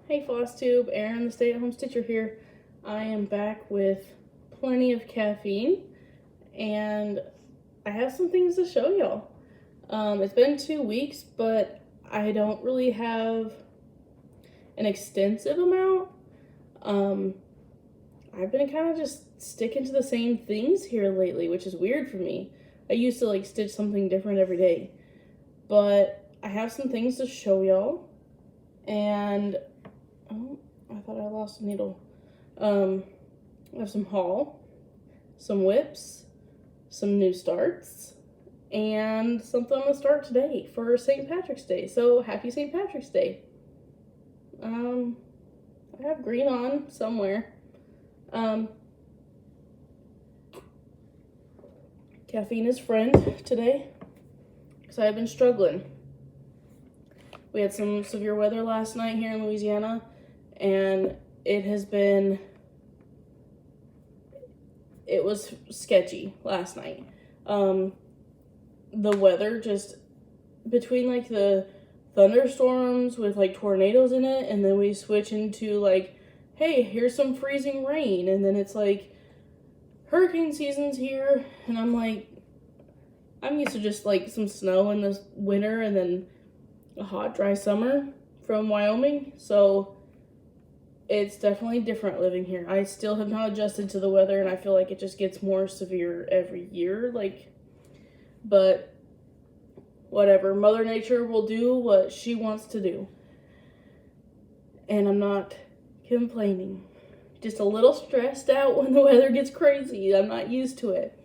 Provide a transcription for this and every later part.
Hey Flosstube, Aaron, the stay-at-home stitcher here. I am back with plenty of caffeine, and I have some things to show y'all. It's been 2 weeks, but I don't really have an extensive amount. I've been kind of just sticking to the same things here lately, which is weird for me. I used to like stitch something different every day, but I have some things to show y'all, and oh, I thought I lost a needle. I have some haul, some whips, some new starts, and something I'm gonna start today for St. Patrick's Day. So happy St. Patrick's Day. I have green on somewhere. Caffeine is friend today, because I've been struggling. We had some severe weather last night here in Louisiana, and it was sketchy last night. The weather just, between like the thunderstorms with like tornadoes in it, and then we switch into like, hey, here's some freezing rain, and then it's like hurricane season's here, and I'm like, I'm used to just like some snow in the winter and then a hot, dry summer from Wyoming, so it's definitely different living here. I still have not adjusted to the weather, and I feel like it just gets more severe every year, but whatever. Mother Nature will do what she wants to do, and I'm not complaining. Just a little stressed out when the weather gets crazy. I'm not used to it.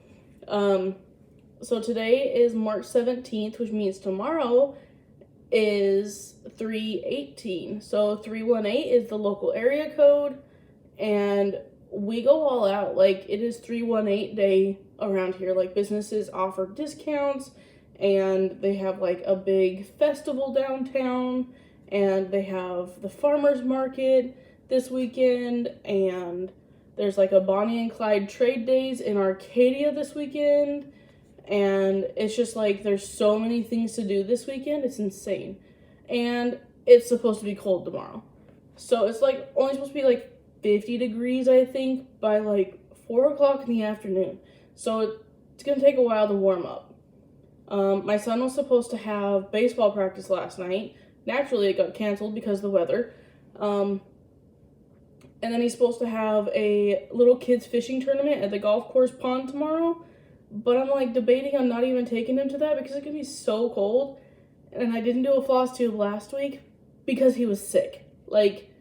So today is March 17th, which means tomorrow is 3/18. So 318 is the local area code, and we go all out. Like, it is 318 day around here. Like, businesses offer discounts, and they have like a big festival downtown, and they have the farmers market this weekend, and there's like a Bonnie and Clyde trade days in Arcadia this weekend, and it's just like there's so many things to do this weekend. It's insane. And it's supposed to be cold tomorrow, so it's like only supposed to be like 50 degrees, I think, by like 4 o'clock in the afternoon, so it's gonna take a while to warm up. My son was supposed to have baseball practice last night. Naturally, it got canceled because of the weather. And then he's supposed to have a little kids fishing tournament at the golf course pond tomorrow. But I'm like debating on not even taking him to that because it's gonna be so cold. And I didn't do a Flosstube last week because he was sick. Like,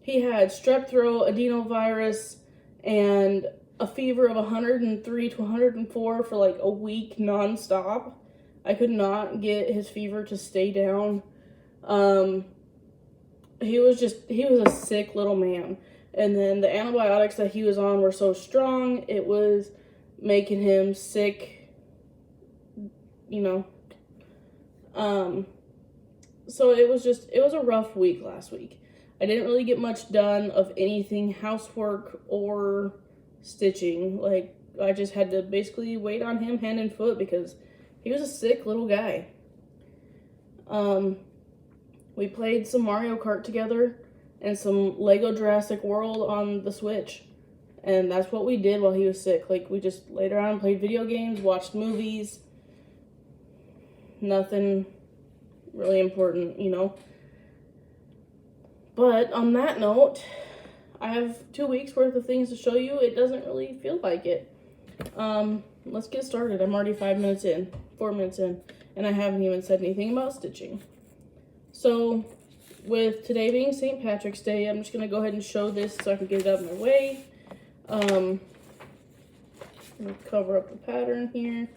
he had strep throat, adenovirus, and a fever of 103 to 104 for like a week nonstop. I could not get his fever to stay down. He was a sick little man. And then the antibiotics that he was on were so strong, it was making him sick, you know. So it was a rough week last week. I didn't really get much done of anything housework or stitching. Like, I just had to basically wait on him hand and foot because he was a sick little guy. We played some Mario Kart together and some Lego Jurassic World on the Switch. And that's what we did while he was sick. Like, we just laid around and played video games, watched movies. Nothing really important, you know. But on that note, I have 2 weeks worth of things to show you. It doesn't really feel like it. Let's get started. I'm already 4 minutes in, and I haven't even said anything about stitching. So, with today being St. Patrick's Day, I'm just going to go ahead and show this so I can get it out of my way. I'm going to cover up the pattern here.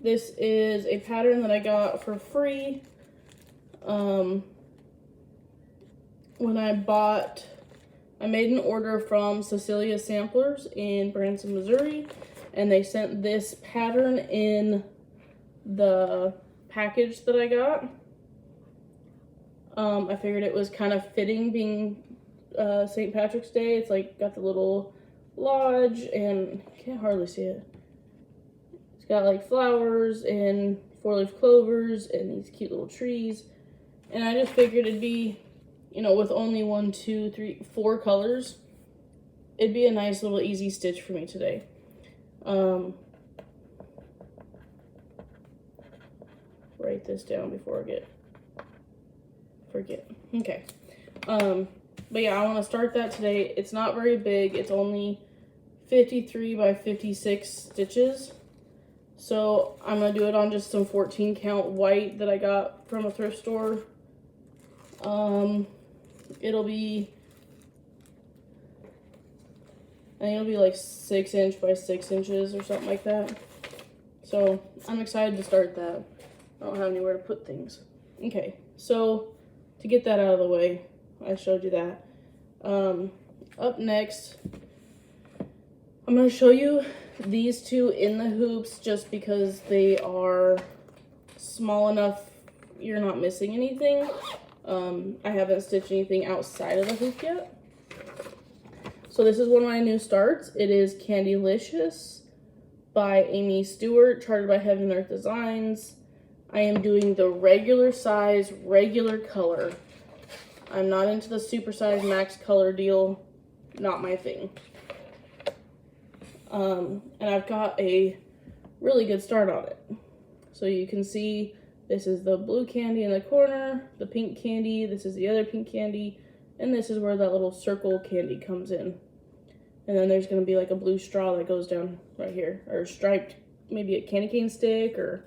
This is a pattern that I got for free. When I made an order from Cecilia Samplers in Branson, Missouri, and they sent this pattern in the package that I got. I figured it was kind of fitting being St. Patrick's Day. It's like got the little lodge, and you can't hardly see it. It's got like flowers and 4-leaf clovers and these cute little trees. And I just figured it'd be you know, with only 1, 2, 3, 4 colors, it'd be a nice little easy stitch for me today. Write this down before I forget. Okay. But yeah, I want to start that today. It's not very big. It's only 53 by 56 stitches. So I'm going to do it on just some 14 count white that I got from a thrift store. It'll be, I think it'll be like 6 inch by 6 inches or something like that. So I'm excited to start that. I don't have anywhere to put things. Okay, so to get that out of the way, I showed you that. Up next, I'm going to show you these two in the hoops just because they are small enough you're not missing anything. I haven't stitched anything outside of the hoop yet. So this is one of my new starts. It is Candylicious by Aimee Stewart, charted by Heaven and Earth Designs. I am doing the regular size, regular color. I'm not into the super size max color deal. Not my thing. And I've got a really good start on it. So you can see this is the blue candy in the corner, the pink candy, this is the other pink candy, and this is where that little circle candy comes in. And then there's going to be like a blue straw that goes down right here, or striped, maybe a candy cane stick, or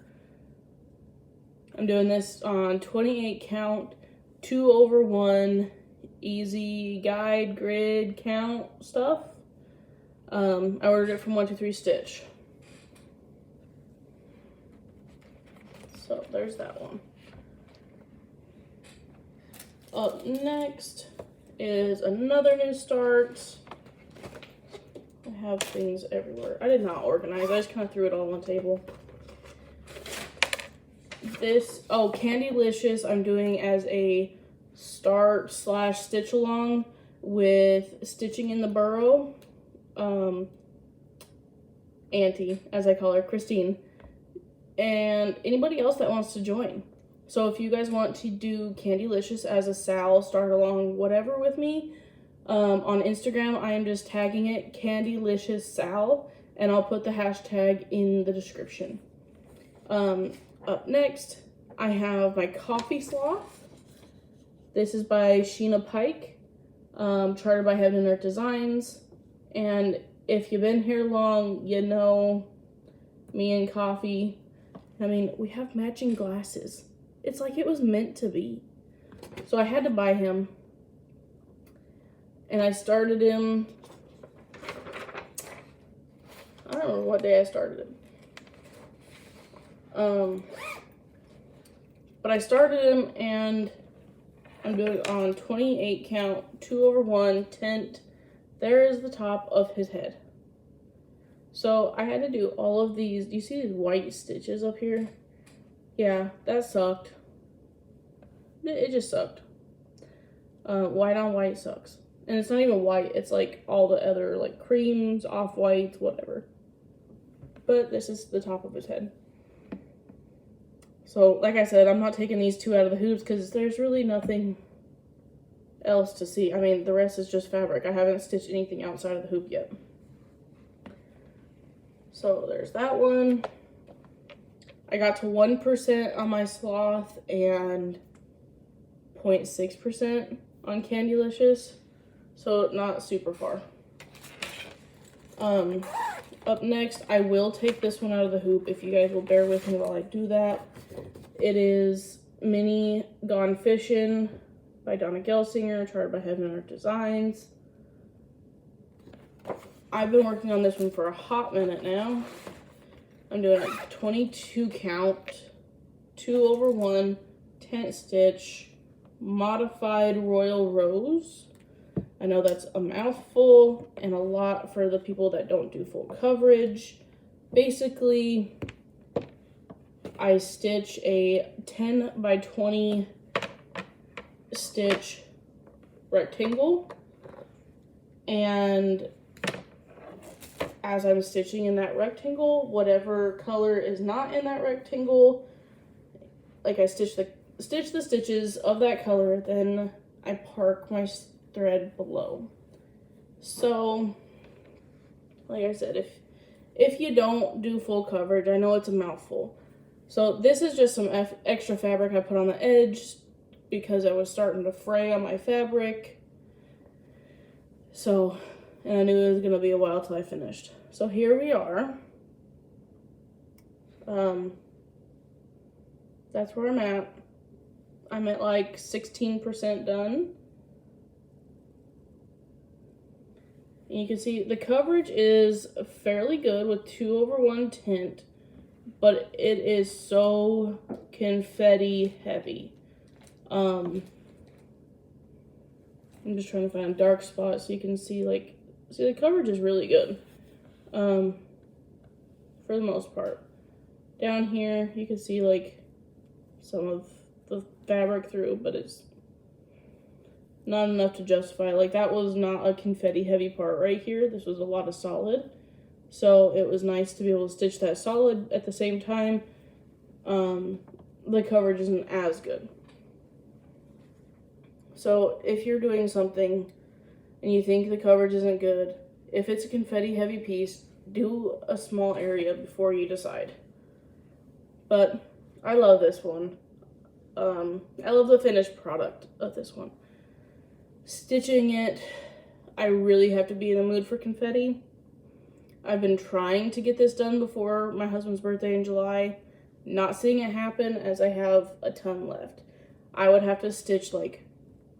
I'm doing this on 28 count, 2/1, easy guide, grid, count stuff. I ordered it from 123 Stitch. So there's that one. Up next is another new start. I have things everywhere. I did not organize. I just kind of threw it all on the table. This, oh, Candylicious, I'm doing as a start / stitch along with Stitching in the Burrow. Auntie, as I call her, Christine. And anybody else that wants to join. So if you guys want to do Candylicious as a Sal, start along, whatever with me, on Instagram, I am just tagging it Candylicious Sal, and I'll put the hashtag in the description. Up next, I have my Coffee Sloth. This is by Sheena Pike, charted by Heaven and Earth Designs. And if you've been here long, you know me and Coffee. I mean, we have matching glasses. It's like it was meant to be. So I had to buy him. And I started him, I don't remember what day I started him. But I started him and I'm doing it on 28 count, 2/1, tent. There is the top of his head. So I had to do all of these. Do you see these white stitches up here? Yeah, that sucked. It just sucked. White on white sucks. And it's not even white. It's like all the other like creams, off-whites, whatever. But this is the top of his head. So like I said, I'm not taking these two out of the hoops because there's really nothing else to see. I mean, the rest is just fabric. I haven't stitched anything outside of the hoop yet. So there's that one. I got to 1% on my Sloth and 0.6% on Candylicious. So not super far. Up next, I will take this one out of the hoop if you guys will bear with me while I do that. It is Mini Gone Fishin' by Dona Gelsinger, charted by Heaven and Earth Designs. I've been working on this one for a hot minute now. I'm doing a 22 count, 2/1, tent stitch, modified Royal Rose. I know that's a mouthful and a lot for the people that don't do full coverage. Basically, I stitch a 10 by 20 stitch rectangle, and as I'm stitching in that rectangle, whatever color is not in that rectangle, like I stitch the stitches of that color, then I park my thread below. So, like I said, if you don't do full coverage, I know it's a mouthful. So this is just some extra fabric I put on the edge because I was starting to fray on my fabric. So, and I knew it was going to be a while till I finished. So here we are. That's where I'm at. I'm at like 16% done. And you can see the coverage is fairly good with 2/1 tint, but it is so confetti heavy. I'm just trying to find a dark spot so you can see, like, the coverage is really good. For the most part. Down here, you can see, like, some of the fabric through, but it's not enough to justify. Like, that was not a confetti heavy part right here. This was a lot of solid. So it was nice to be able to stitch that solid at the same time. The coverage isn't as good. So if you're doing something and you think the coverage isn't good, if it's a confetti heavy piece, do a small area before you decide. But I love this one. I love the finished product of this one. Stitching it, I really have to be in the mood for confetti. I've been trying to get this done before my husband's birthday in July. Not seeing it happen as I have a ton left. I would have to stitch like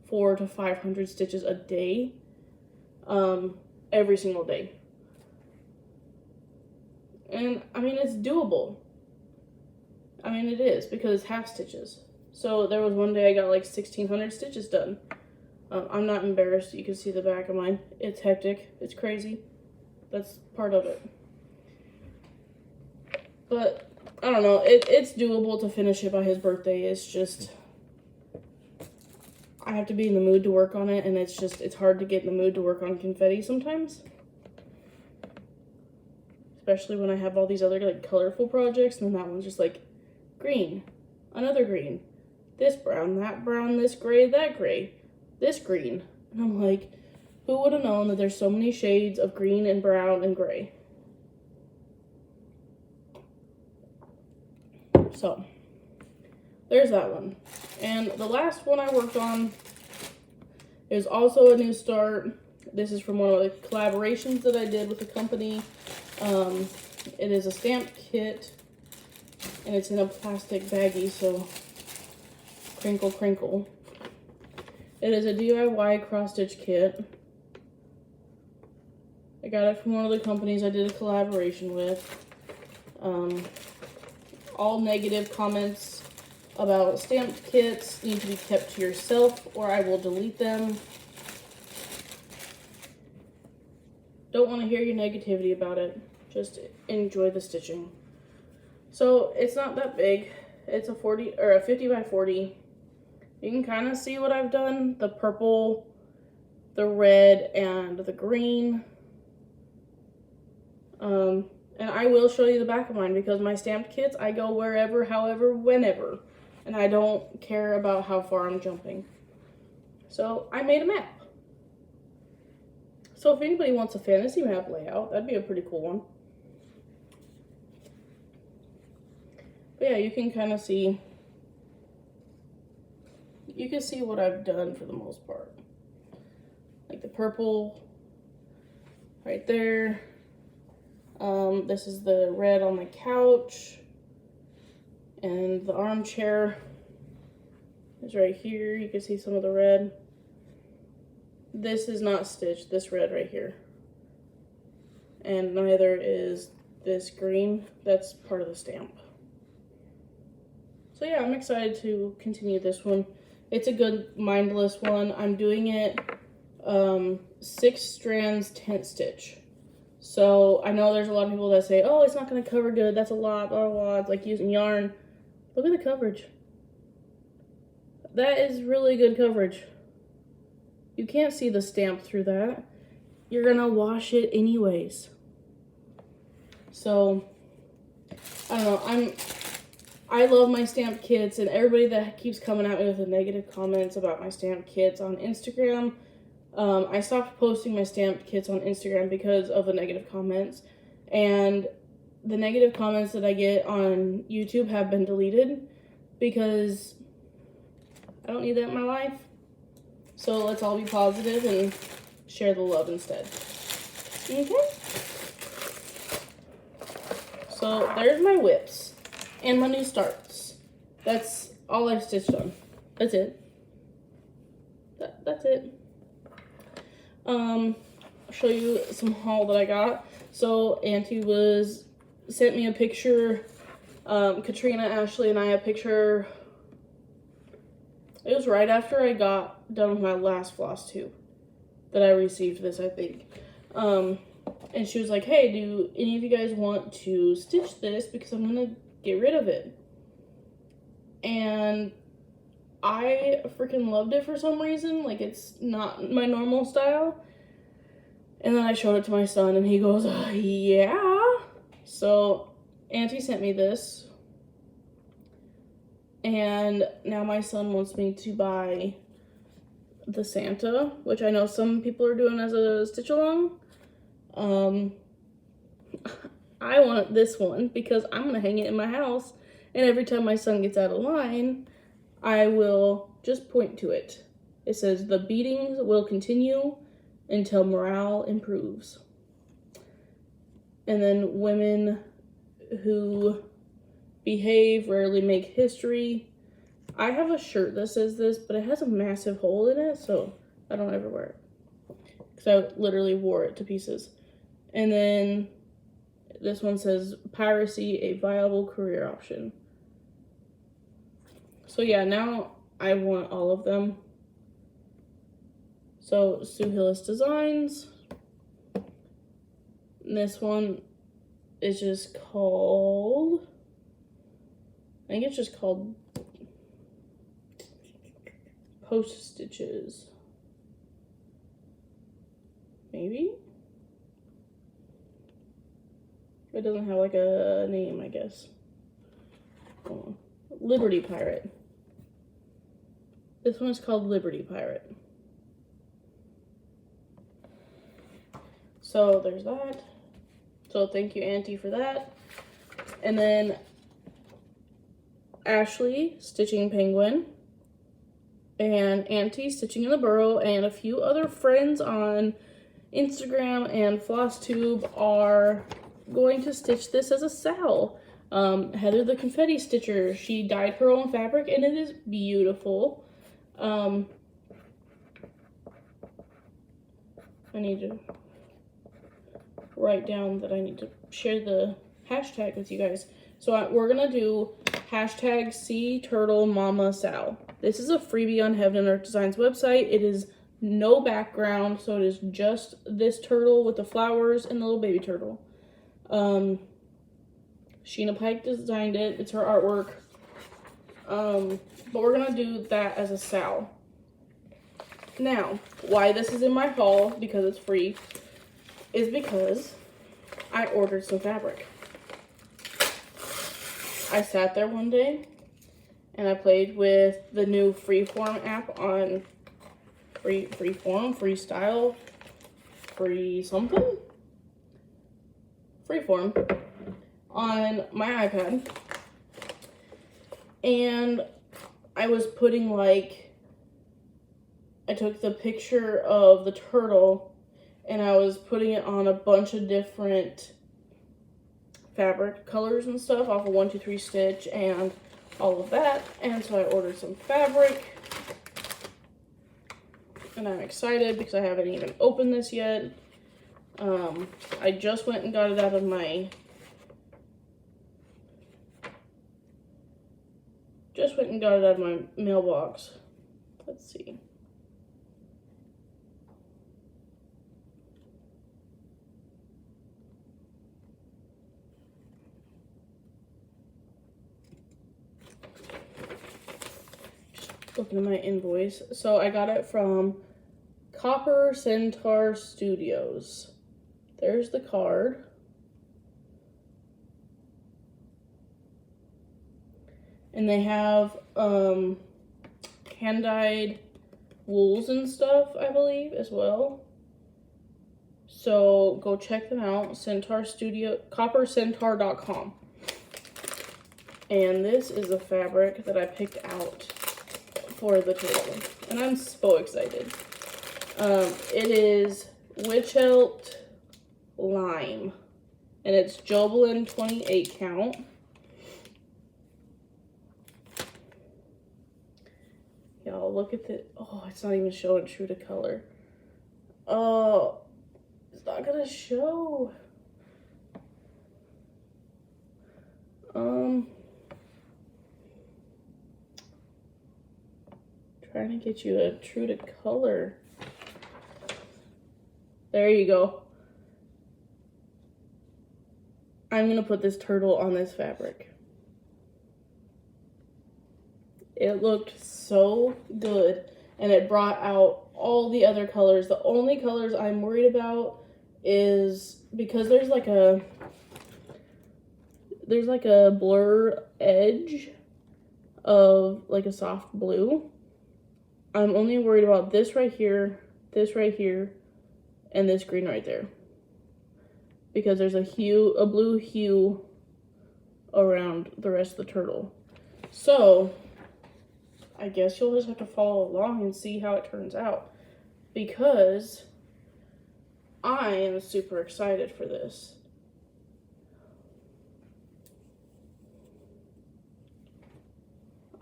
400 to 500 stitches a day, every single day. And I mean, it's doable. I mean, it is because it's half stitches. So there was one day I got like 1,600 stitches done. I'm not embarrassed. You can see the back of mine. It's hectic. It's crazy. That's part of it. But I don't know. It's doable to finish it by his birthday. It's just I have to be in the mood to work on it, and it's hard to get in the mood to work on confetti sometimes. Especially when I have all these other like colorful projects, and then that one's just like green, another green, this brown, that brown, this gray, that gray, this green. And I'm like, who would have known that there's so many shades of green and brown and gray? So, there's that one. And the last one I worked on is also a new start. This is from one of the collaborations that I did with the company. It is a stamped kit, and it's in a plastic baggie, so crinkle, crinkle. It is a DIY cross-stitch kit. I got it from one of the companies I did a collaboration with. All negative comments about stamped kits need to be kept to yourself, or I will delete them. Don't want to hear your negativity about it. Just enjoy the stitching. So it's not that big. It's a 50 by 40. You can kind of see what I've done. The purple, the red, and the green. And I will show you the back of mine because my stamped kits, I go wherever, however, whenever. And I don't care about how far I'm jumping. So I made a map. So if anybody wants a fantasy map layout, that'd be a pretty cool one. But yeah, you can kind of see, you can see what I've done for the most part. Like the purple right there. This is the red on the couch. And the armchair is right here. You can see some of the red. This is not stitched, this red right here. And neither is this green. That's part of the stamp. So yeah, I'm excited to continue this one. It's a good mindless one. I'm doing it 6 strands tent stitch. So I know there's a lot of people that say, oh, it's not going to cover good. That's a lot, blah, blah, blah. It's like using yarn. Look at the coverage. That is really good coverage. You can't see the stamp through that. You're going to wash it anyways. So, I don't know. I love my stamped kits, and everybody that keeps coming at me with the negative comments about my stamped kits on Instagram, I stopped posting my stamped kits on Instagram because of the negative comments, and the negative comments that I get on YouTube have been deleted because I don't need that in my life. So let's all be positive and share the love instead. Okay? So there's my whips and my new starts. That's all I've stitched on. That's it. That's it. I'll show you some haul that I got. So Auntie sent me a picture. Katrina, Ashley, and I a picture. It was right after I got done with my last Flosstube that I received this, I think. And she was like, hey, do any of you guys want to stitch this? Because I'm going to get rid of it. And I freaking loved it for some reason. Like, it's not my normal style. And then I showed it to my son, and he goes, yeah. So Auntie sent me this. And now my son wants me to buy the Santa, which I know some people are doing as a stitch along. I want this one because I'm going to hang it in my house, and every time my son gets out of line, I will just point to it. It says, the beatings will continue until morale improves. And then women who behave rarely make history. I have a shirt that says this, but it has a massive hole in it, so I don't ever wear it. Because I literally wore it to pieces. And then this one says, piracy, a viable career option. So yeah, now I want all of them. So Sue Hillis Designs. And this one is just called, I think it's just called Post Stitches. Maybe? It doesn't have like a name, I guess. Oh, Liberty Pirate. This one is called Liberty Pirate. So there's that. So thank you, Auntie, for that. And then Ashley stitching Penguin, and Auntie stitching in the burrow, and a few other friends on Instagram and Flosstube are going to stitch this as a SAL. Heather the Confetti Stitcher, she dyed her own fabric, and it is beautiful. I need to write down that I need to share the hashtag with you guys. So we're gonna do hashtag Sea Turtle Mama Sal. This is a freebie on Heaven and Earth Designs website. It is no background, so it is just this turtle with the flowers and the little baby turtle. Sheena Pike designed it. It's her artwork. But we're gonna do that as a Sal. Now, why this is in my haul, because it's free, is because I ordered some fabric. I sat there one day and I played with the new Freeform app on Freeform, Freestyle, Free something? Freeform on my iPad. And I was putting I took the picture of the turtle and I was putting it on a bunch of different fabric colors and stuff off of 1-2-3 Stitch and all of that. And so I ordered some fabric. And I'm excited because I haven't even opened this yet. I just went and got it out of my... mailbox. Let's see. Looking at my invoice. So I got it from Copper Centaur Studios. There's the card. And they have hand-dyed wools and stuff, I believe, as well. So go check them out. Centaur Studio, coppercentaur.com. And this is a fabric that I picked out for the turtle. And I'm so excited. It is Wichelt Lime. And it's Jobelean 28 count. Y'all, look at the, oh, it's not even showing true to color. Oh, it's not gonna show. Trying to get you a true to color. There you go. I'm gonna put this turtle on this fabric. It looked so good, and it brought out all the other colors. The only colors I'm worried about is because there's like a blur edge of like a soft blue. I'm only worried about this right here, and this green right there. Because there's a blue hue around the rest of the turtle. So, I guess you'll just have to follow along and see how it turns out. Because I am super excited for this.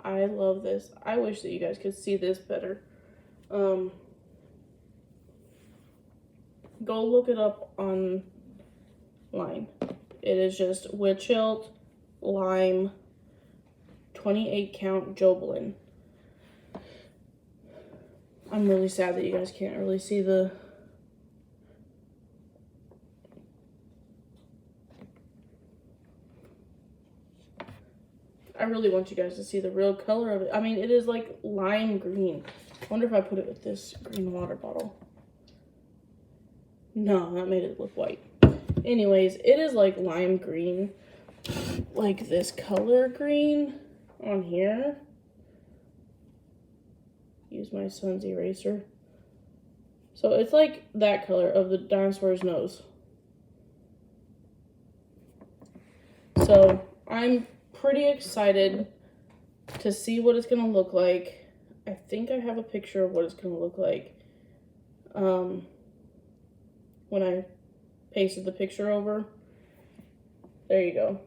I love this. I wish that you guys could see this better. Go look it up online. It is just Wichelt Lime 28 count Jobelean. I'm really sad that you guys can't really see the I really want you guys to see the real color of it. I mean, it is like lime green. I wonder if I put it with this green water bottle. No, that made it look white. Anyways, it is like lime green. Like this color green on here. Use my son's eraser. So it's like that color of the dinosaur's nose. So I'm pretty excited to see what it's gonna look like. I think I have a picture of what it's gonna look like when I pasted the picture over. There you go.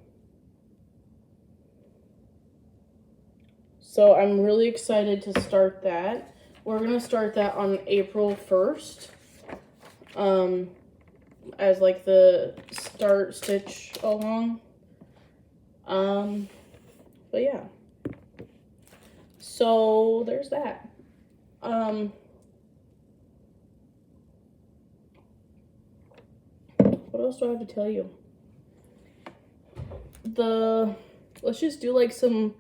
So I'm really excited to start that. We're gonna start that on April 1st as like the start stitch along. But yeah. So there's that. What else do I have to tell you? Let's just do like some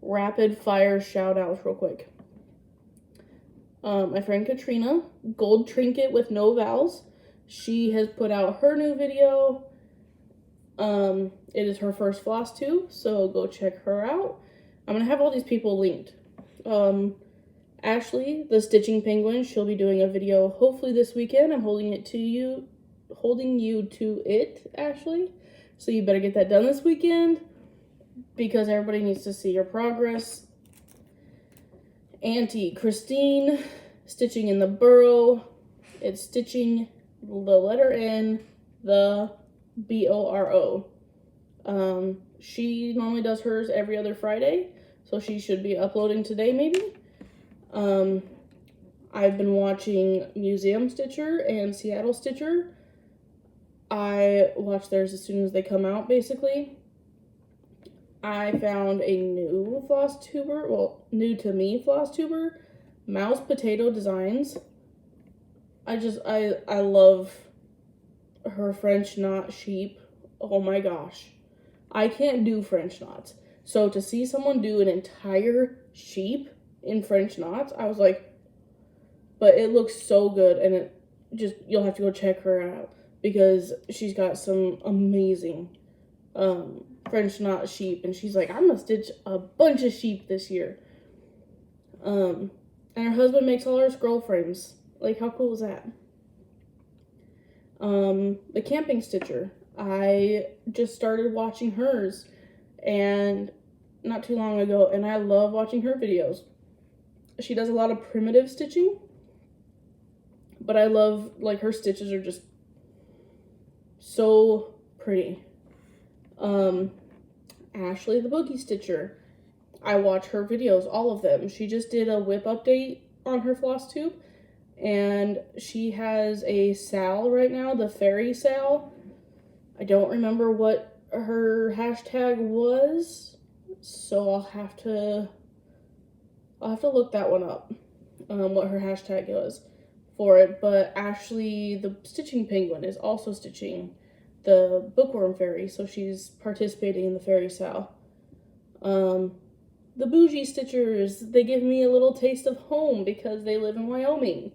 rapid fire shout outs real quick. My friend Katrina, Gold Trinket with No Vowels. She has put out her new video. It is her first Flosstube, so go check her out. I'm gonna have all these people linked. Ashley, the Stitching Penguin, she'll be doing a video hopefully this weekend. I'm holding you to it, Ashley. So you better get that done this weekend because everybody needs to see your progress. Auntie Christine, Stitching in the Burrow. It's stitching the letter N, the B-O-R-O. She normally does hers every other Friday, so she should be uploading today maybe. I've been watching Museum Stitcher and Seattle Stitcher. I watch theirs as soon as they come out, basically. I found a new Flosstuber, well, new to me Flosstuber, Mouse Potato Designs. I love her French knot sheep. Oh my gosh. I can't do French knots. So to see someone do an entire sheep in French knots, I was like, but it looks so good, and it just, you'll have to go check her out because she's got some amazing French knot sheep, and she's like, I'm gonna stitch a bunch of sheep this year. And her husband makes all her scroll frames. Like, how cool is that? The camping stitcher. I just started watching hers, and not too long ago, and I love watching her videos. She does a lot of primitive stitching, but I love, like, her stitches are just so pretty. Ashley the Boogie Stitcher. I watch her videos, all of them. She just did a whip update on her Flosstube, and she has a sal right now, the fairy sal. I don't remember what her hashtag was, so I'll have to look that one up, what her hashtag was for it. But Ashley the Stitching Penguin is also stitching the Bookworm Fairy, so she's participating in the fairy sal. The Bougie Stitchers, they give me a little taste of home because they live in Wyoming.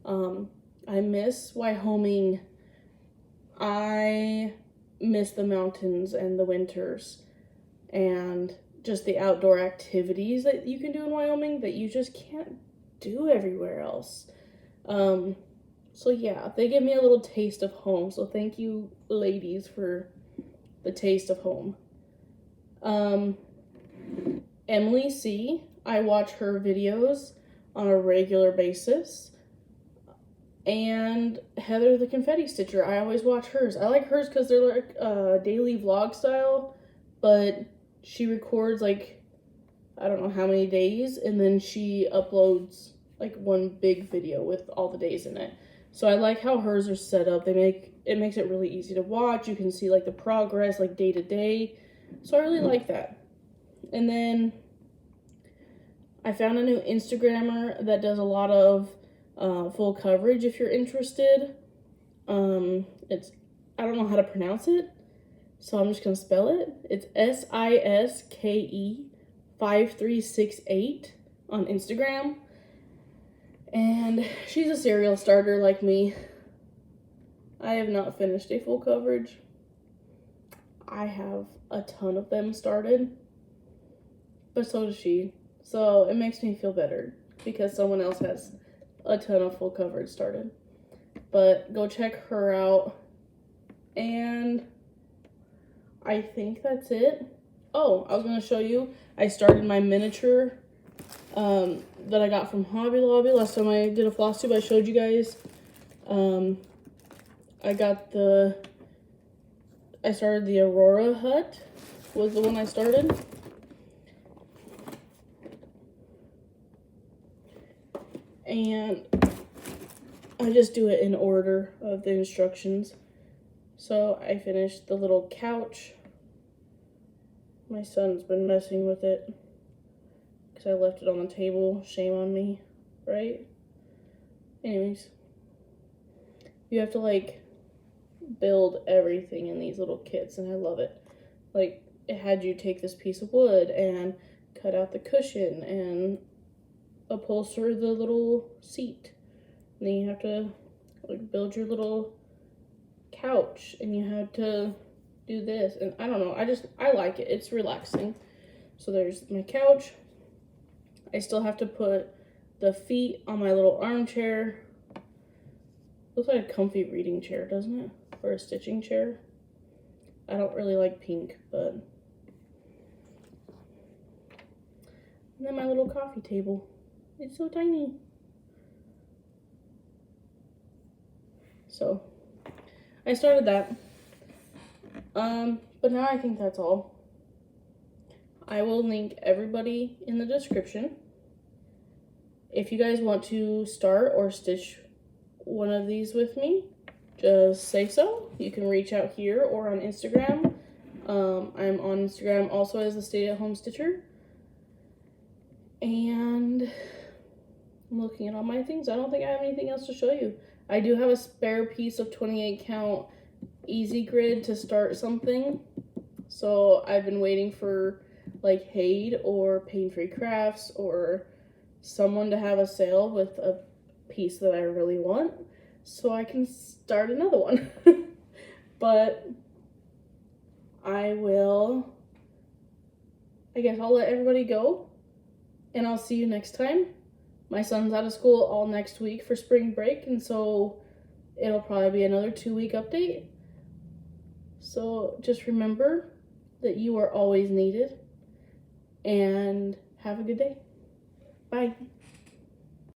I miss Wyoming. I miss the mountains and the winters and just the outdoor activities that you can do in Wyoming that you just can't do everywhere else. So yeah, they give me a little taste of home. So thank you, ladies, for the taste of home. Emily C. I watch her videos on a regular basis. And Heather the Confetti Stitcher, I always watch hers. I like hers because they're like daily vlog style, but she records like, I don't know how many days, and then she uploads like one big video with all the days in it. So I like how hers are set up. It makes it really easy to watch. You can see like the progress, like day to day. So I really like that. And then I found a new Instagrammer that does a lot of full coverage if you're interested. It's, I don't know how to pronounce it, so I'm just gonna spell it. It's SISKE5368 on Instagram. And she's a serial starter like me. I have not finished a full coverage. I have a ton of them started, but so does she. So it makes me feel better because someone else has a ton of full coverage started. But go check her out. And I think that's it. Oh, I was going to show you. I started my miniature that I got from Hobby Lobby. Last time I did a Flosstube, I showed you guys. I started the Aurora Hut, was the one I started. And I just do it in order of the instructions. So I finished the little couch. My son's been messing with it because I left it on the table. Shame on me, right? Anyways, you have to like build everything in these little kits, and I love it. Like, it had you take this piece of wood and cut out the cushion and upholster the little seat, and then you have to like build your little couch, and you have to do this, and I don't know, I like it. It's relaxing. So there's my couch. I still have to put the feet on my little armchair. Looks like a comfy reading chair, doesn't it? Or a stitching chair. I don't really like pink, but. And then my little coffee table. It's so tiny. So, I started that. But now I think that's all. I will link everybody in the description. If you guys want to start or stitch one of these with me, just say so. You can reach out here or on Instagram. I'm on Instagram also as the Stay at Home Stitcher. And I'm looking at all my things. I don't think I have anything else to show you. I do have a spare piece of 28 count easy grid to start something. So I've been waiting for like Hade or Pain Free Crafts or someone to have a sale with a piece that I really want, so I can start another one. But I will I guess I'll let everybody go, and I'll see you next time. My son's out of school all next week for spring break, and so it'll probably be another 2-week update. So just remember that you are always needed, and have a good day. Bye.